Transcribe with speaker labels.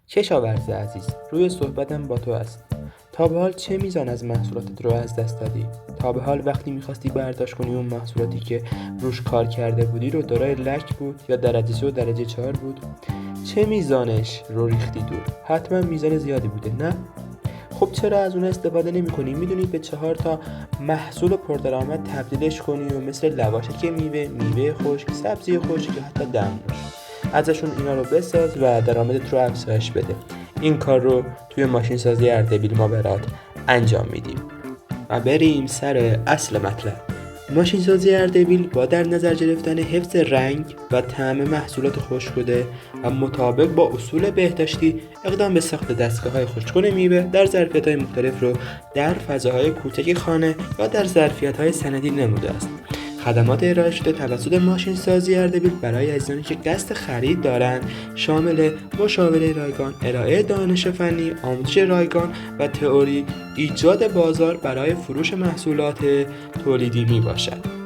Speaker 1: کشاورز عزیز، روی صحبتم با تو است. تا به حال چه میزان از محصولاتت رو از دست دادی؟ تا به حال وقتی میخواستی برداشت کنی اون محصولاتی که روش کار کرده بودی رو دارای لک بود یا درجه 3 و درجه 4 بود؟ چه میزانش رو ریختی دور؟ حتما میزان زیادی بوده، نه؟ خب چرا از اون استفاده نمی کنی؟ میدونی به 4 تا محصول پردرآمد تبدیلش کنی و مثل لواشک میوه خشک، سبزی خشک یا حتی دمنوش ازشون اینا رو بساز و درآمدت رو افزایش بده. این کار رو توی ماشین سازی اردبیل ما برات انجام میدیم. و بریم سر اصل مطلب. ماشین سازی اردبیل با در نظر گرفتن حفظ رنگ و طعم محصولات خشک‌شده و مطابق با اصول بهداشتی اقدام به ساخت دستگاه‌های خشک‌کن میوه در ظرفیت‌های مختلف رو در فضاهای کوچک خانه یا در ظرفیت‌های سندی نموده است. خدمات ارائه شده توسط ماشین سازی اردبیل برای عزیزانی که قصد خرید دارند شامل مشاوره رایگان، ارائه دانش فنی، آموزش رایگان و تئوری، ایجاد بازار برای فروش محصولات تولیدی می باشد.